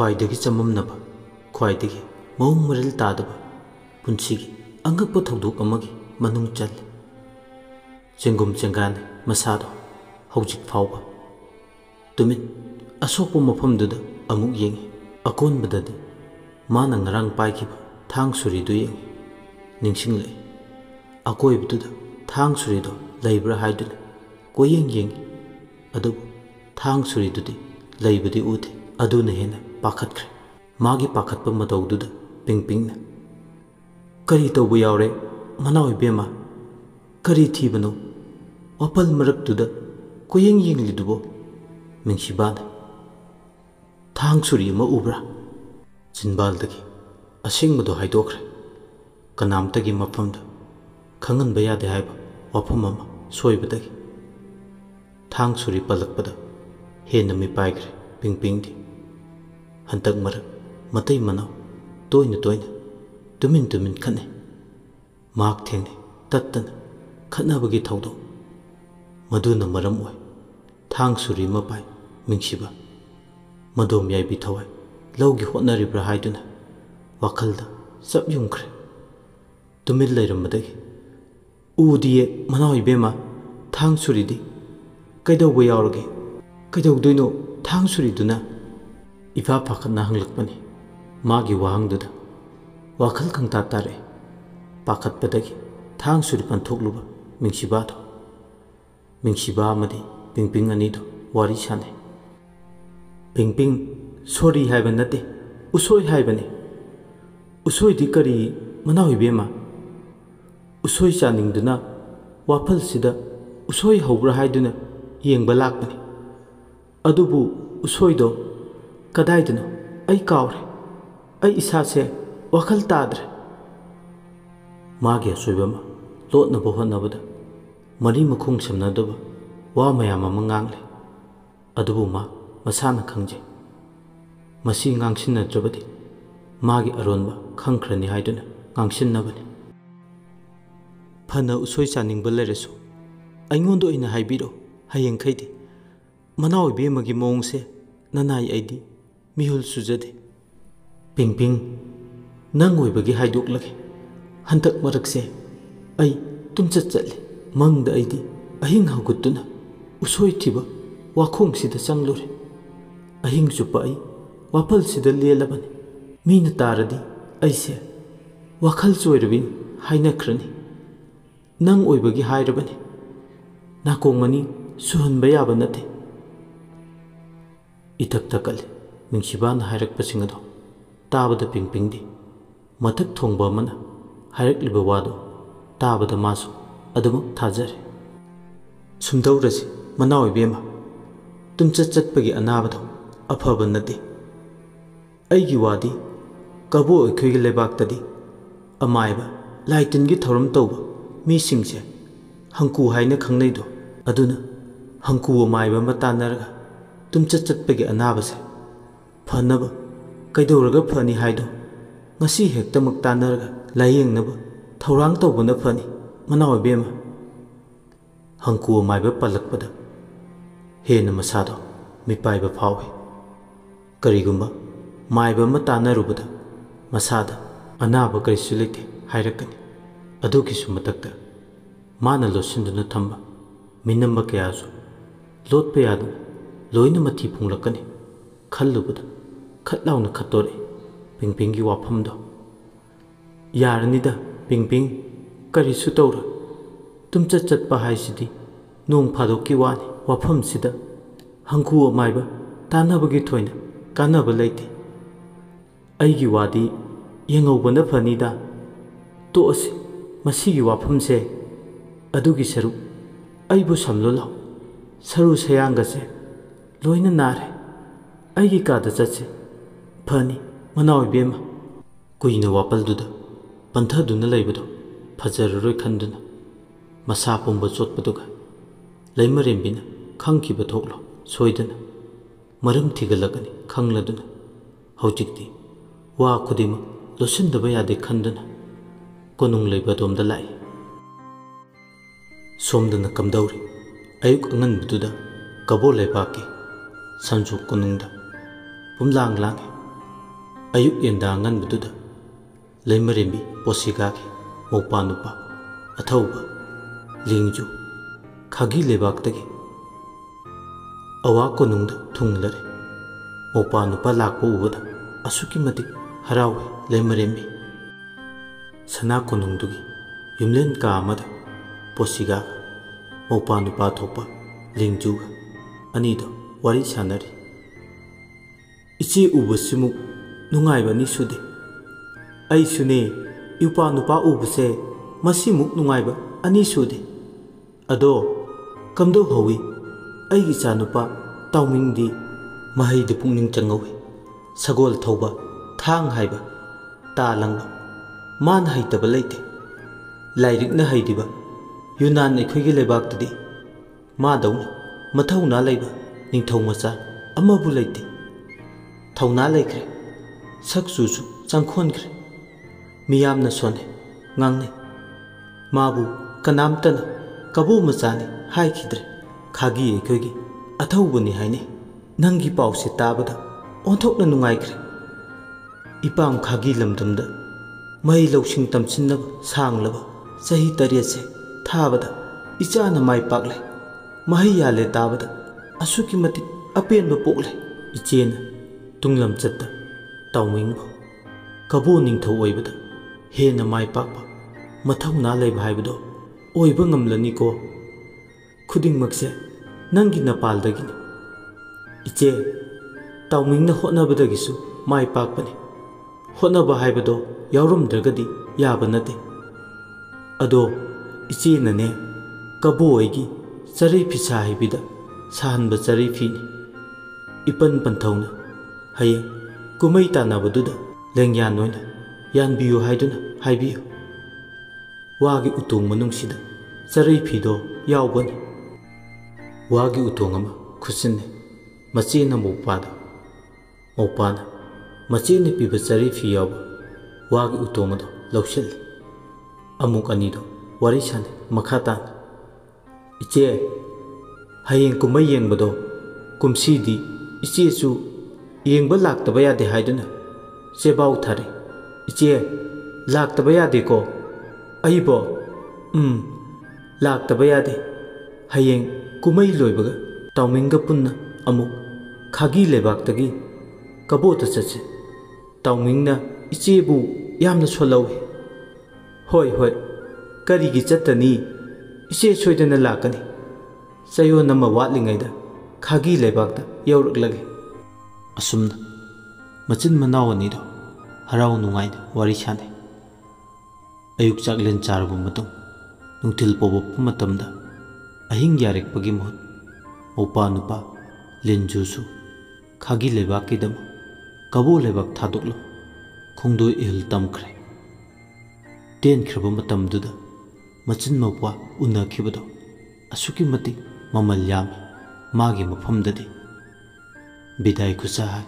ख्वाइदगी चममनबा ख्वाइदगी मौंग मरल तादबा पुंसीगी अंगप थौदोक अमगी मनुंग चले चेंगुम चेंगाने मसादो हौजिक फावबा तुमिन असोकपो मफमदुदा अमुक येंगी अकोनबददी माना ngarang पाइखिबा थांग सुरीदु येंगी निंगसिंगले अकोइबदुदा थांग सुरीदो लैब्रा हाइदुना कोयेंग येंगी अदुबु थांग सुरीदुदी लैबदी उदे अदुना हेना पाखतख्रे मागी पाखतपा मतौदुदा पिंगपिंगना करी तौबु यावरे मनाव इबेमा करी थीबनो वपल मरक्तुदा कोयेंग येंगलिदुबो मिंगसिबाना थांग सुरी अमा उब्रा चिनबालदगी असेंगबदो हाइदोख्रे कनामतगी मफमदा खंगनबा यादे हाइबा वफम अमा सोइबदगी थांग सुरी पलकपदा हेन्ना मिपाइग्रे पिंगपिंगदी हंतक मरक मतई मनाव तोयना तोयना तुमिन तुमिन खने माक थेंगने तत्तना खनबगी थौदो मदुना मरम ओय थांग सुरी मपाई मिंगसिबा मदोम याइबी थवाई लौगी होटनरिब्रा हाइदुना वाखलदा सब युंख्रे तुमिन लैरमदगी उदिये मनाव इबेमा थांग सुरीदी कैदौबो यावरगे कैदौदुइनो थांग सुरीदुना इफा पाखतना हंगलकपनी मागी वाहंगदुदा वाखल खंगता तारे पाखतपदगी थांग सुरी पंथोकलुबा मिंगसिबादो मिंगसिबा अमदी पिंगपिंग अनिदो वारी साने पिंगपिंग सोरी हाइबा नते उसोय हाइबने उसोयदी करी मनाव इबेमा उसोय चानिंगदुना वाफलसिदा उसोय हौब्रा हाइदुना येंगबा लाकपनी अदुबु उसोयदो कदाइदनो आई कावरे आई इसासे वखल ताद्रे मागे असोयबमा लोटनबो होनबदा मरी मखुंग समनदबा वा मयाम अमा ngangle अदुबु मा मसाना खंजे मसी ngansinnadrabadi मागे अरोनबा खंख्रनि हाइदुना ngansinnabani फना उसोय चानिंगबा लेरसु अइंगोंदो इना हाइबिरो हयेंखैदि मनाव इबेमगी मोंगसे ननाई आइदी मिहुल सुजदे पिंगपिंग नंग ओइबगी हाइदोकलगे हंतक मरकसे आई तुमचत चले मंगद आइदी अहिंग हगुतुना उसोय थिबा वाखोंग सिदा चंगलुरे अहिंग चुपा आई वाफल सिदा लेलबने मीना तारदी ऐसे वाखल चोइरबिन हाइनख्रनि नंग ओइबगी हाइरबने नाकोंगमनी सुहनबा याबा नते इथक तकले मिंगसिबाना हाइरकपसिंगदो ताबदा पिंगपिंगदी मथक थोंबा अमना हाइरकलिबा वादो ताबदा मासु अदुमक थाजरे सुमदौरसि मनाव इबेमा तुमचत चटपगी अनाबदो अफबा नते अइगी वादी कबो अखोइगी लेबाक्तदी अमायबा लाइटिनगी थौरम तौबा मीसिंगसे हंकु हाइना खंगनैदो अदुना हंकु अमायबा मतानरगा तुमचत चटपगी अनाबसे फनबा कैदौरगा funny हाइदो ngasi hektamak tanarga layengnaba thorang tawbana fani manaw bema hangku maiba palakpada hena masado mipaiba phawe karigumba maiba ma tanarubada masada anaba karisulite hairakani aduki sumatakta mana losinduna thamba minamba kyasu lotpa yadu loina mathi phunglakani khallubada khatlauna khatore पिंगपिंग की वाफमदो यारनिदा पिंगपिंग करिसु तौरा तुमचत चटपा हाइसिदी नोंग फादोकी वानी वाफमसिदा हंकु अमाइबा तानबगी थोइना कानबा लैते अइगी वादी येंगौबना फनीदा तोअसि मसिगी वाफमसे अदुगी सरुक अइबु समलोलाव सरु सयांगसे लोइना नारे अइगी कादा चटसे funny मनाव इबेमा कुइना वापलदुदा पंथदुना लैबदो फजररोय खंदुना मसा पुंबा चोटपदुगा लैमरेंबिना खंखिबा थोकलो सोइदना मरम थिगलगनी खंगलदुना हौजिक्ति वा खुदिमा लोसिंदबा यादे खंदुना कोनुंग लैबदोमदा लाई सोमदना कमदौरी अयुक अंगनबदुदा कबो लैबाकी संजु कोनुंगदा पुमलांग लांगे ꯑꯌꯨꯛ ꯌꯦꯟꯗꯥ ꯉꯟꯕꯗꯨꯗ ꯂꯩꯃꯔꯦꯝꯕꯤ ꯄꯣꯁꯤꯒꯥꯒꯤ ꯃꯧꯄꯥ ꯅꯨꯄꯥ ꯑꯊꯧꯕ ꯂꯤꯡꯖꯨ ꯈꯥꯒꯤ ꯂꯩꯕꯥꯛꯇꯒꯤ ꯑꯋꯥ ꯀꯣꯅꯨꯡꯗ ꯊꯨꯡꯂꯔꯦ꯫ ꯃꯧꯄꯥ ꯅꯨꯄꯥ ꯂꯥꯛꯄ ꯎꯕꯗ ꯑꯁꯨꯛꯀꯤ ꯃꯇꯤꯛ ꯍꯔꯥꯎꯏ ꯂꯩꯃꯔꯦꯝꯕꯤ꯫ ꯁꯅꯥ ꯀꯣꯅꯨꯡꯗꯨꯒꯤ ꯌꯨꯝꯂꯦꯟ ꯀꯥ ꯑꯃꯗ ꯄꯣꯁꯤꯒꯥꯒ ꯃꯧꯄꯥ ꯅꯨꯄꯥ ꯊꯣꯛꯄ ꯂꯤꯡꯖꯨꯒ ꯑꯅꯤꯗꯣ ꯋꯥꯔꯤ ꯁꯥꯟꯅꯔꯤ꯫ ꯏꯆꯦ ꯎꯕꯁꯤꯃꯨꯛ ꯅꯨꯡꯉꯥꯏꯕ ꯑꯅꯤ ꯁꯨꯗꯦ꯫ ꯑꯩꯁꯨꯅꯦ, ꯏꯎꯄꯥ ꯅꯨꯄꯥ ꯎꯕꯁꯦ ꯃꯁꯤꯃꯨꯛ ꯅꯨꯡꯉꯥꯏꯕ ꯑꯅꯤ ꯁꯨꯗꯦ꯫ ꯑꯗꯣ ꯀꯝꯗꯧꯍꯧꯏ ꯑꯩꯒꯤ ꯏꯆꯥꯅꯨꯄꯥ ꯇꯥꯎꯃꯤꯡꯗꯤ? ꯃꯍꯩꯗ ꯄꯨꯛꯅꯤꯡ ꯆꯪꯍꯧꯏ꯫ ꯁꯒꯣꯜ ꯊꯧꯕ, ꯊꯥꯡ ꯍꯥꯏꯕ, ꯇꯥ ꯂꯪꯕ ꯃꯥꯅ ꯍꯩꯇꯕ ꯂꯩꯇꯦ꯫ ꯂꯥꯏꯔꯤꯛꯅ ꯍꯩꯔꯤꯕ ꯌꯨꯅꯥꯟ ꯑꯩꯈꯣꯏꯒꯤ ꯂꯩꯕꯥꯛꯇꯗꯤ ꯃꯥꯗꯧꯅ ꯃꯊꯧꯅꯥ ꯂꯩꯕ ꯅꯤꯡꯊꯧ ꯃꯆꯥ ꯑꯃꯕꯨ ꯂꯩꯇꯦ꯫ ꯊꯧꯅꯥ ꯂꯩꯈ꯭ꯔꯦ, ꯁꯛ ꯆꯨꯁꯨ ꯆꯪꯈꯣꯟꯈ꯭ꯔꯦ, ꯃꯤꯌꯥꯝꯅ ꯁꯣꯟꯅꯩ ꯉꯥꯡꯅꯩ꯫ ꯃꯥꯕꯨ ꯀꯅꯥꯝꯇꯅ ꯀꯕꯣ ꯃꯆꯥꯅꯤ ꯍꯥꯏꯈꯤꯗ꯭ꯔꯦ, ꯈꯥꯒꯤ ꯑꯩꯈꯣꯏꯒꯤ ꯑꯊꯧꯕꯅꯤ ꯍꯥꯏꯅꯩ꯫ ꯅꯪꯒꯤ ꯄꯥꯎꯁꯦ ꯇꯥꯕꯗ ꯑꯣꯟꯊꯣꯛꯅ ꯅꯨꯡꯉꯥꯏꯈ꯭ꯔꯦ꯫ ꯏꯄꯥꯝ ꯈꯥꯒꯤ ꯂꯝꯗꯝꯗ ꯃꯍꯩ ꯂꯧꯁꯤꯡ ꯇꯝꯁꯤꯟꯅꯕ ꯁꯥꯡꯂꯕ ꯆꯍꯤ 8ꯁꯦ ꯊꯥꯕꯗ ꯏꯆꯥꯅ ꯃꯥꯏ ꯄꯥꯛꯂꯦ꯫ ꯃꯍꯩ ꯌꯥꯜꯂꯦ ꯇꯥꯕꯗ ꯑꯁꯨꯛꯀꯤ ꯃꯇꯤꯛ ꯑꯄꯦꯟꯕ ꯄꯣꯛꯂꯦ꯫ ꯏꯆꯦꯅ ꯇꯨꯡꯂꯝꯆꯠꯇ ꯇꯥꯎꯃꯤꯡꯕꯨ ꯀꯕꯣ ꯅꯤꯡꯊꯧ ꯑꯣꯏꯕꯗ ꯍꯦꯟꯅ ꯃꯥꯏ ꯄꯥꯛꯄ ꯃꯊꯧꯅꯥ ꯂꯩꯕ ꯍꯥꯏꯕꯗꯣ ꯑꯣꯏꯕ ꯉꯝꯂꯅꯤꯀꯣ꯫ ꯈꯨꯗꯤꯡꯃꯛꯁꯦ ꯅꯪꯒꯤ ꯅꯄꯥꯜꯗꯒꯤꯅꯤ꯫ ꯏꯆꯦ, ꯇꯥꯎꯃꯤꯡꯅ ꯍꯣꯠꯅꯕꯗꯒꯤꯁꯨ ꯃꯥꯏ ꯄꯥꯛꯄꯅꯤ꯫ ꯍꯣꯠꯅꯕ ꯍꯥꯏꯕꯗꯣ ꯌꯥꯎꯔꯝꯗ꯭ꯔꯒꯗꯤ ꯌꯥꯕ ꯅꯠꯇꯦ꯫ ꯑꯗꯣ ꯏꯆꯦꯅꯅꯦ, ꯀꯕꯣ ꯑꯩꯒꯤ ꯆꯔꯩ ꯐꯤꯁꯥ ꯍꯩꯕꯤꯗ ꯁꯥꯍꯟꯕ ꯆꯔꯩ ꯐꯤꯅꯤ꯫ ꯏꯄꯟ ꯄꯟꯊꯧꯅ ꯍꯌꯦꯡ ꯀꯨꯝꯃꯩ ꯇꯥꯟꯅꯕꯗꯨꯗ ꯂꯦꯡꯌꯥꯟ ꯑꯣꯏꯅ ꯌꯥꯟꯕꯤꯌꯨ ꯍꯥꯏꯗꯨꯅ ꯍꯥꯏꯕꯤꯌꯨ꯫ ꯋꯥꯒꯤ ꯎꯇꯣꯡ ꯃꯅꯨꯡꯁꯤꯗ ꯆꯔꯩ ꯐꯤꯗꯣ ꯌꯥꯎꯕꯅꯤ꯫ ꯋꯥꯒꯤ ꯎꯇꯣꯡ ꯑꯃ ꯈꯨꯠꯁꯤꯟꯅꯩ ꯃꯆꯦꯅ ꯃꯧꯄꯥꯗ, ꯃꯧꯄꯥꯅ ꯃꯆꯦꯅ ꯄꯤꯕ ꯆꯔꯩ ꯐꯤ ꯌꯥꯎꯕ ꯋꯥꯒꯤ ꯎꯇꯣꯡ ꯑꯗꯣ ꯂꯧꯁꯤꯜꯂꯤ꯫ ꯑꯃꯨꯛ ꯑꯅꯤꯗꯣ ꯋꯥꯔꯤ ꯁꯥꯟꯅꯩ ꯃꯈꯥ ꯇꯥꯅ꯫ ꯏꯆꯦ, ꯍꯌꯦꯡ ꯀꯨꯝꯃꯩ ꯌꯦꯡꯕꯗꯣ ꯀꯨꯝꯁꯤꯗꯤ ꯏꯆꯦꯁꯨ ꯌꯦꯡꯕ ꯂꯥꯛꯇꯕ ꯌꯥꯗꯦ ꯍꯥꯏꯗꯨꯅ ꯆꯦꯕꯥꯎ ꯊꯥꯔꯤ꯫ ꯏꯆꯦ, ꯂꯥꯛꯇꯕ ꯌꯥꯗꯦꯀꯣ? ꯑꯩꯕꯣ? ꯂꯥꯛꯇꯕ ꯌꯥꯗꯦ꯫ ꯍꯌꯦꯡ ꯀꯨꯝꯃꯩ ꯂꯣꯏꯕꯒ ꯇꯥꯎꯃꯤꯡꯒ ꯄꯨꯟꯅ ꯑꯃꯨꯛ ꯈꯥꯒꯤ ꯂꯩꯕꯥꯛꯇꯒꯤ ꯀꯕꯣꯗ ꯆꯠꯁꯤ꯫ ꯇꯥꯎꯃꯤꯡꯅ ꯏꯆꯦꯕꯨ ꯌꯥꯝꯅ ꯁꯣꯜꯍꯧꯏ꯫ ꯍꯣꯏ ꯍꯣꯏ, ꯀꯔꯤꯒꯤ ꯆꯠꯇꯅꯤ? ꯏꯆꯦ ꯁꯣꯏꯗꯅ ꯂꯥꯛꯀꯅꯤ꯫ ꯆꯌꯣꯜ ꯑꯃ ꯋꯥꯠꯂꯤꯉꯩꯗ ꯈꯥꯒꯤ ꯂꯩꯕꯥꯛꯇ ꯌꯧꯔꯛꯂꯒꯦ꯫ ꯑꯁꯨꯝꯅ ꯃꯆꯤꯟ ꯃꯅꯥꯎ ꯑꯅꯤꯗꯣ ꯍꯔꯥꯎ ꯅꯨꯡꯉꯥꯏꯅ ꯋꯥꯔꯤ ꯁꯥꯟꯅꯩ꯫ ꯑꯌꯨꯛ ꯆꯥꯛꯂꯦꯟ ꯆꯥꯔꯕ ꯃꯇꯨꯡ ꯅꯨꯡꯊꯤꯜ ꯄꯧꯕꯄ ꯃꯇꯝꯗ ꯑꯍꯤꯡ ꯌꯥꯔꯦꯛꯄꯒꯤ ꯃꯍꯨꯠ ꯃꯧꯄꯥ ꯅꯨꯄꯥ ꯂꯤꯟꯖꯨꯁꯨ ꯈꯥꯒꯤ ꯂꯩꯕꯥꯛꯀꯤꯗꯃꯛ ꯀꯕꯣ ꯂꯩꯕꯥꯛ ꯊꯥꯗꯣꯛꯂ ꯈꯣꯡꯗꯣꯏ ꯏꯍꯨꯜ ꯇꯝꯈ꯭ꯔꯦ꯫ ꯇꯦꯟꯈ꯭ꯔꯕ ꯃꯇꯝꯗꯨꯗ ꯃꯆꯤꯟ ꯃꯧꯄꯥ ꯎꯅꯈꯤꯕꯗꯣ ꯑꯁꯨꯛꯀꯤ ꯃꯇꯤꯛ ꯃꯃꯜ ꯌꯥꯝꯃꯤ꯫ ꯃꯥꯒꯤ ꯃꯐꯝꯗꯗꯤ ꯕꯤꯗꯥꯏ ꯈꯨꯠꯁꯥ ꯍꯥꯏ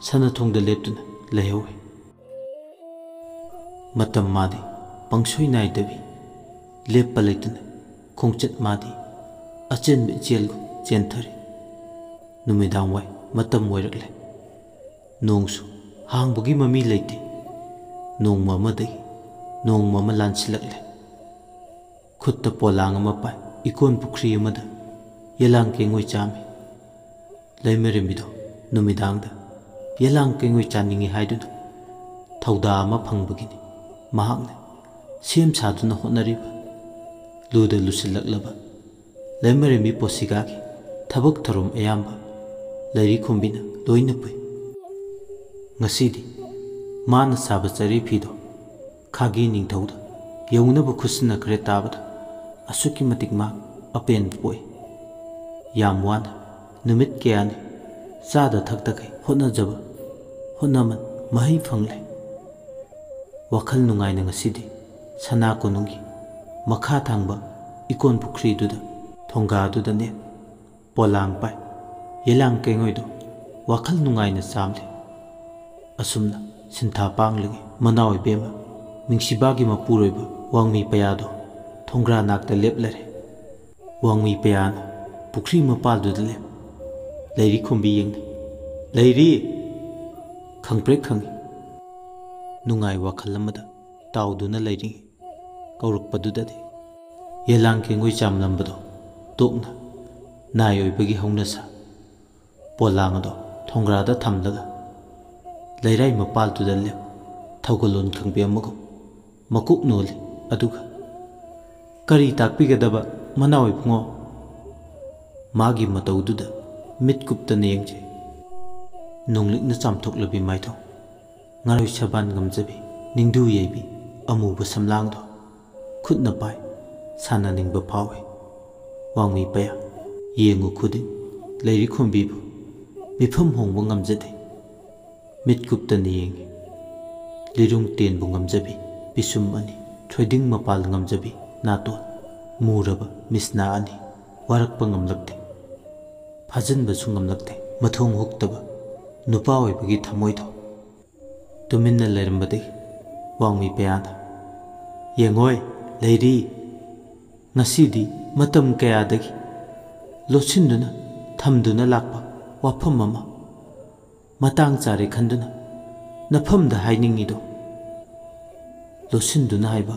ꯁꯅꯊꯣꯡꯗ ꯂꯦꯞꯇꯨꯅ ꯂꯩꯍꯧꯏ꯫ ꯃꯇꯝ ꯃꯥꯗꯤ ꯄꯪꯁꯣꯏ ꯅꯥꯏꯗꯕꯤ ꯂꯦꯞꯄ ꯂꯩꯇꯅ ꯈꯣꯡꯆꯠ ꯃꯥꯗꯤ ꯑꯆꯦꯟꯕ ꯏꯆꯦꯜꯒꯨꯝ ꯆꯦꯟꯊꯔꯤ꯫ ꯅꯨꯃꯤꯗꯥꯡ ꯋꯥꯏ ꯃꯇꯝ ꯑꯣꯏꯔꯛꯂꯦ꯫ ꯅꯣꯡꯁꯨ ꯍꯥꯡꯕꯒꯤ ꯃꯃꯤ ꯂꯩꯇꯦ꯫ ꯅꯣꯡꯃ ꯑꯃꯗꯒꯤ ꯅꯣꯡꯃ ꯑꯃ ꯂꯥꯟꯁꯤꯜꯂꯛꯂꯦ꯫ ꯈꯨꯠꯇ ꯄꯣꯂꯥꯡ ꯑꯃ ꯄꯥꯏ ꯏꯀꯣꯟ ꯄꯨꯈ꯭ꯔꯤ ꯑꯃꯗ ꯌꯦꯂꯥꯡ ꯀꯦꯡꯉꯣꯏ ꯆꯥꯝꯃꯤ꯫ ꯂꯩꯃꯔꯦꯝꯕꯤꯗꯣ ꯅꯨꯃꯤꯗꯥꯡꯗ ꯌꯦꯂꯥꯡ ꯀꯦꯡꯉꯣꯏ ꯆꯥꯅꯤꯡꯉꯤ ꯍꯥꯏꯗꯨꯅ ꯊꯧꯗꯥ ꯑꯃ ꯐꯪꯕꯒꯤꯅꯤ ꯃꯍꯥꯛꯅ ꯁꯦꯝ ꯁꯥꯗꯨꯅ ꯍꯣꯠꯅꯔꯤꯕ꯫ ꯂꯨꯗ ꯂꯨꯁꯤꯜꯂꯛꯂꯕ ꯂꯩꯃꯔꯦꯝꯕꯤ ꯄꯣꯁꯤꯒꯥꯒꯤ ꯊꯕꯛ ꯊꯧꯔꯝ ꯑꯌꯥꯝꯕ ꯂꯩꯔꯤꯈꯣꯝꯕꯤꯅ ꯂꯣꯏꯅ ꯄꯨꯏ꯫ ꯉꯁꯤꯗꯤ ꯃꯥꯅ ꯁꯥꯕ ꯆꯔꯩ ꯐꯤꯗꯣ ꯈꯥꯒꯤ ꯅꯤꯡꯊꯧꯗ ꯌꯧꯅꯕ ꯈꯨꯠꯁꯤꯟꯅꯈ꯭ꯔꯦ ꯇꯥꯕꯗ ꯑꯁꯨꯛꯀꯤ ꯃꯇꯤꯛ ꯃꯥ ꯑꯄꯦꯟꯕ ꯄꯣꯛꯏ꯫ ꯌꯥꯝ ꯋꯥꯅ ꯅꯨꯃꯤꯠ ꯀꯌꯥꯅꯤ ꯆꯥꯗ ꯊꯛꯇꯈꯩ ꯍꯣꯠꯅꯖꯕ ꯍꯣꯠꯅꯃꯟ ꯃꯍꯩ ꯐꯪꯂꯦ꯫ ꯋꯥꯈꯜ ꯅꯨꯡꯉꯥꯏꯅ ꯉꯁꯤꯗꯤ ꯁꯅꯥ ꯀꯣꯅꯨꯡꯒꯤ ꯃꯈꯥ ꯊꯪꯕ ꯏꯀꯣꯟ ꯄꯨꯈ꯭ꯔꯤꯗꯨꯗ ꯊꯣꯡꯒꯥꯗꯨꯗꯅꯦ ꯄꯣꯂꯥꯡ ꯄꯥꯏ ꯌꯦꯂꯥꯡ ꯀꯦꯡꯉꯣꯏꯗꯣ ꯋꯥꯈꯜ ꯅꯨꯡꯉꯥꯏꯅ ꯆꯥꯝꯂꯤ꯫ ꯑꯁꯨꯝꯅ ꯁꯤꯟꯊꯥ ꯄꯥꯡꯂꯤꯉꯩ ꯃꯅꯥꯎ ꯏꯕꯦꯝꯃ ꯃꯤꯡꯁꯤꯕꯥꯒꯤ ꯃꯄꯨꯔꯣꯏꯕ ꯋꯥꯡꯃꯤ ꯄꯌꯥꯗꯣ ꯊꯣꯡꯒ꯭ꯔꯥ ꯅꯥꯛꯇ ꯂꯦꯞꯂꯔꯦ꯫ ꯋꯥꯡꯃꯤ ꯄꯌꯥꯅ ꯄꯨꯈ꯭ꯔꯤ ꯃꯄꯥꯜꯗꯨꯗ ꯂꯦꯞ ꯂꯩꯔꯤꯈꯣꯝꯕꯤ ꯌꯦꯡꯅꯩ꯫ ꯂꯩꯔꯤ! ꯈꯪꯄ꯭ꯔꯦꯛ ꯈꯪꯏ नुंगाई वाखल अमदा ताउदुना लैरि कौरकपदुददि येलांग केंगोई चामलंबदो तोकना नाय ओइबगी हौनसा पोलांगदो थोंग्रादा थमलगा लैराई मपालतुदा लेप थौगलोन खंबे अमगो मकुक नोली अदुगा करी ताकपिगदबा मनावै फुंगो मागी मतौदुदा मिटकुप्तन येंजे नोंलिकना चामथोकलबी mytho ngaroi saban ngamjabi ningdu yebi amuba samlangdo khutna pai sana ningba phawe wangmi paya yengu khudin leiri khombi bu mifam hongbo ngamjade mitkupta ni yengi lirung ten bu ngamjabi bisum ani throiding mapal ngamjabi nato muraba misna ani warakpa ngamlakte phajinba su ngamlakte mathong huktaba nupa oibagi thamoido तुमिन्ना लेरम्बदे वांगमी पयाना येंगोय लेरी ngasiदी मतम कयादगी लोचिन्दुना थमदुना लाकपा वाफम अमा मतांग चारे खंदुना नफमदा हाइनिंगिदो लोचिन्दुना हाइबा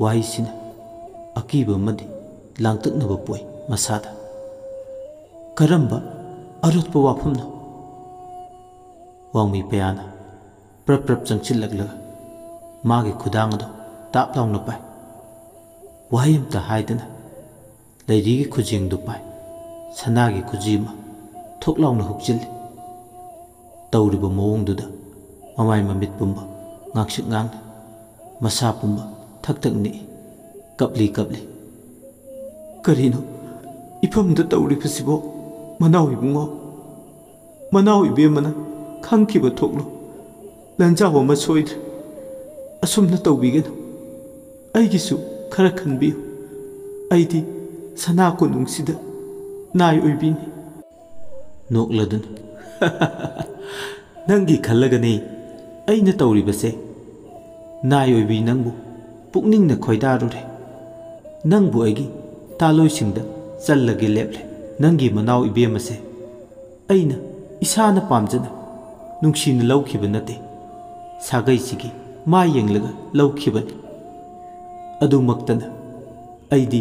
वाइसिना अकीबा मदि लांगतकनबा पोय मसादा करम्बा अरुतपा वाफमनो वांगमी पयाना प्रप प्रप चंगचिलगलगा मागे खुदांगदो ताप लाउना पाय वायमता हाइदना लैरीगे खुजिंगदु पाय सनागे खुजीमा थोक लाउना हुकजिल्ले तौरिबा मवोंगदुदा ममाय ममित पुंबा ngaksik ngang masa pumba thak thak ni kapli kapli karino ifamda tawri phasibo manawi bungo manawi be mana khangkiba thoklo lanjawa ma soid asumna tawbigeno aigisu khara khanbiu aidi sana ko nungsida nai oibini nokladun nangi khallagani aina tawribase nai oibi nangbu pukningna khoidarure nangbu aigi taloisingda challage leple nangi manaw ibemase aina isana pamjana nungsina lawkhiba nate sagai sigi ma yenglaga lawkhibani adumaktana aidi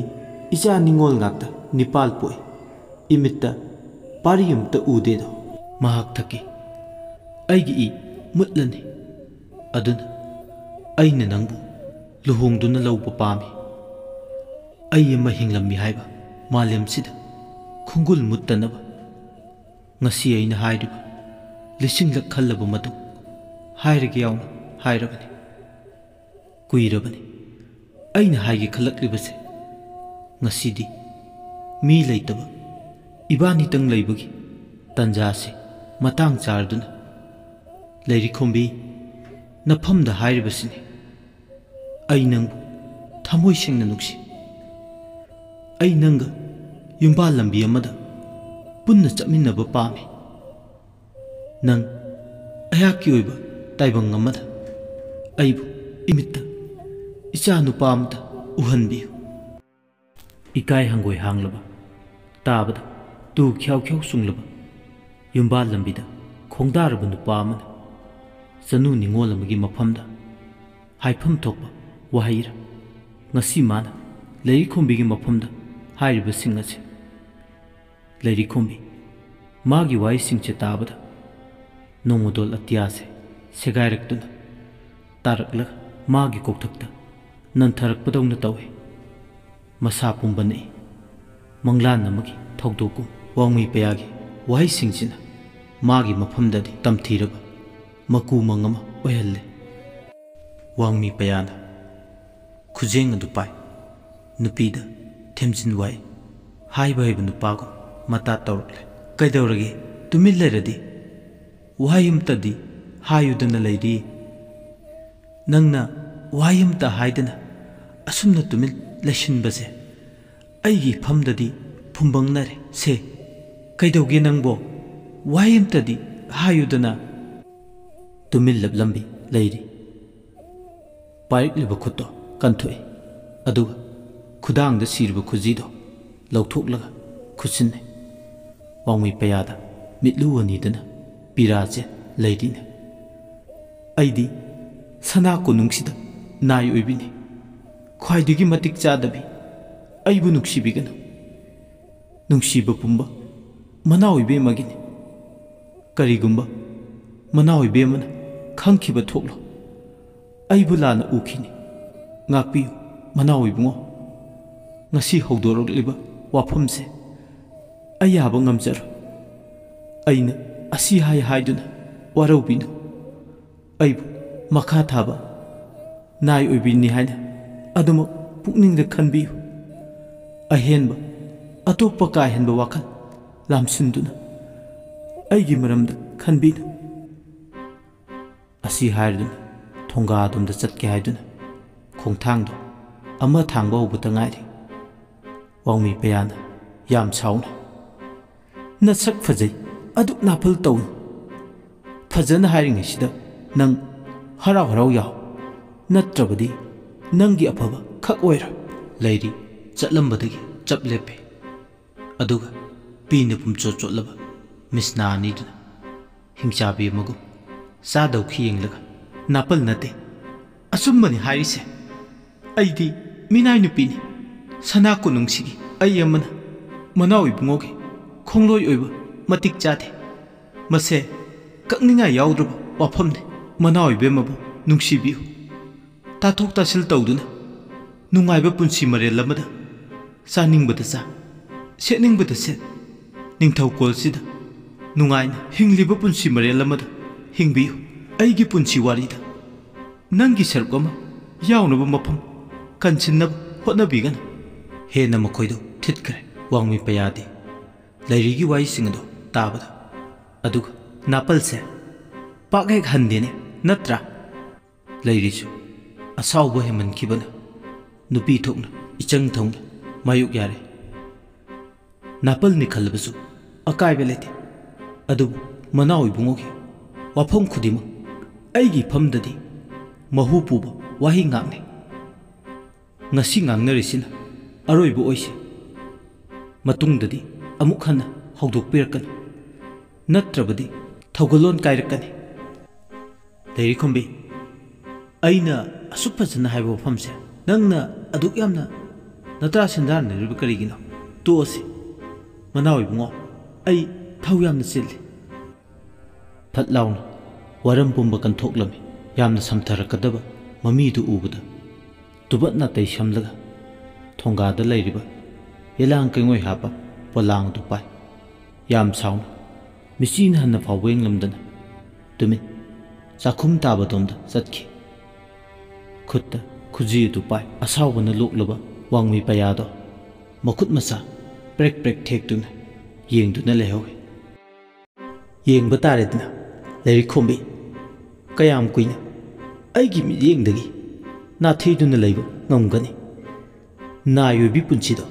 icha ningol ngakta nipal poi imitta pariyumta udedo mahak thaki aigi i mutlani aduna aina nangbu luhongduna lawpa pami ayama hinglammi haiba malemsida khungul muttanaba ngasi aina hairiba lisingla khallaba matu hairige yauna hairabani kuirabani aina haige khalaklibase ngasidi mi leitaba ibani tang leibagi tanjase matang charduna leiri khombi nafamda hairibasini ai nang thamoi sengna nuksi ai nanga yumba lambi amada punna chaminaba pami nang ayaki oiba taibang amada aibu imitta icha nupa amta uhanbiu ikai hangoi hanglaba tabada tu khyau khyau sunglaba yumba lambida khongdaraba nupa amana sanu ningol amagi mafamda haifam thokba wahaira ngasi mana leiri khombigi mafamda hairiba singase leiri khombi magi wai singche tabada nongmodol atyase segairaktuna tarakla magi kokthakta nantharakpadawna tawe masa pumbani manglan namagi thogdoku wangmi payagi wai singchina magi mafamdadi tamthiraba maku mangama oyalle wangmi payana khujeng adu pai nupida themjin wai haiba haiba nupago mata tawrle kaidawrage tumil leradi wayumtadi hayudana leiri nangna wayumta haidana asumna tumil leshinbase aigi famdadi phumbangnare se kaidawge nangbo wayumtadi hayudana tumil lablambi leiri paikliba khutto kanthoi aduga khudangda sirba khujido lawthoklaga khusinne wangmi payada mitlu ani dana piraje leirine aidi सना कोनुंगसिदा नाय ओइबिनी ख्वाइदगी मतिक चादबी अइबु नुक्सिबिगनु नुंसिबा पुंबा मना ओइबे मगिनी करिगुंबा मना ओइबे मना खंखिबा थोकलो अइबु लाना उखिनी ngapiu mana oibungo ngasi hogdorokliba wafamse ayaba ngamjar aina asi hai haiduna warobinu aibu makha thaba nai oibini haina aduma pukningda khanbiu ahenba atopa ka henba wakal lamsinduna aigi maramda khanbinu asi haiduna thonga adumda chatke haiduna खोंथांदो अमा थांबा होबता गायरी वांगमी पयाना याम साउना नसक फजै अदुक नाफल तौन फजन हारिङसिदा नंग हराव हराव याव नत्रबदी नंगी अफबा खक ओइरा Larry चटलंबदगी चप लेपे अदुगा पीने पुमचो चोटलबा मिसना अनीदुना हिंचाबी मगु सादौखी येंगलगा नापल नते असुम्बनी हारिसे अइदी मिनाय नुपीनी सना कोनुंगसिगी अइ अमना मना ओइबुंगोगे खोंलोय ओइबा मतिक चादे मसे कक्निंगा याउद्रबा वाफमने मना ओइबेमबु नुंसिबियु ताथोक तासिल तौदुना नुंगाइबा पुंसि मरेल अमदा चानिंगबदा चा सेनिंगबदा सेट निंगथौकोलसिदा नुंगाइना हिंगलिबा पुंसि मरेल अमदा हिंगबियु अइगी पुंसि वारीदा नंगी सरुक अमा याउनबा मफम कंचिन्नब होटनबीगन हेन मखोइदो थिटखरे वांगमी पयादे लैरीगी वाई सिंगदो ताबदा अदुग नापलसे पागे हंदेने नत्रा लैरीसु असाउबो हेमनखिबना नुपी थोकना इचंग थौना मायुक यारे नापल निखलबसु अकायबे लेते अदुब मना ओइबुंगोगी वाफम खुदिमा अइगी फमददी महु पुबा वाही ngagne ngasi ngangnarisin aroibu oise matungdadi amuk hana hogdokpirkan natrabadi thaugalon kairakani leiri khombi aina asupajana haibo famse nangna aduk yamna natra sindar ne rubi karigino tosi manawi bungo ai thau yamna silli phatlauna waram pumba kan thoklami yamna samtharakadaba mami du ubada तुबत नातै शमलगा थोंगादा लैरिबा येलांग कैंगोय हापा पोलांग दु पाय याम साउन मिसिन हन्ना फावेंग लमदना तुमिन चाखुम ताबदोमदा चतखि खुत्ता खुजी दु पाय असावबना लोकलबा वांगमी पयादो मखुत मसा प्रेक प्रेक थेक्तुना येंगदुना लेहोय येंगबा तारेदना लैरि खोंबी कयाम कुइना अइगी मि येंगदगी नाथीदुना लैबा ngomgani Niobe पुंसिदो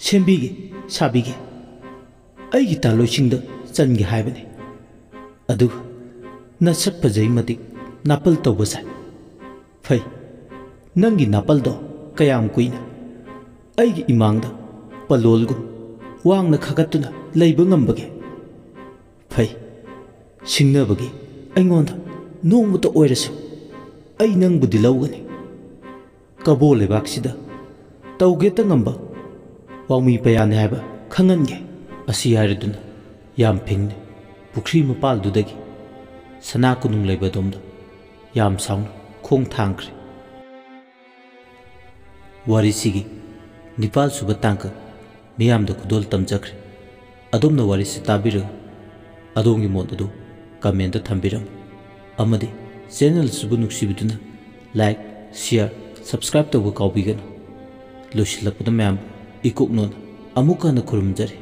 सेंबीगे साबीगे अइगी तालोइसिंगदा चनगे हाइबने अदु नसक फजै मतिक नापल तौबसा फै नंगी नापलदो कयाम कुइना अइगी इमांगदा पलोलगु वांगना खगतुना लैबा ngambage फै सिंगनबगे अइंगोंदा नोंगबतो ओइरसु अइ नंगबुदि लौगनी कबो लेबाक्सिदा तौगेता ngamba वांगमी पयाने हाइबा खंगनगे असि हाइरदुना याम फिंगने पुख्री मपालदुदगी सना कुनुंग लेबदोमदा याम साउन खोंग थांख्रे वारिसिगी निपाल सुबा तांक मियामदा खुदोल तमजख्रे अदोमना वारिसि ताबिरग अदोंगी मोद अदु कमेंट थंबिरम अमदि चैनल सुबु नुक्सिबिदुना लाइक शेयर सब्सक्राइब तब काउबीगन लोशिलपद मैम इकोकनोन अमुक खुरुमजरी।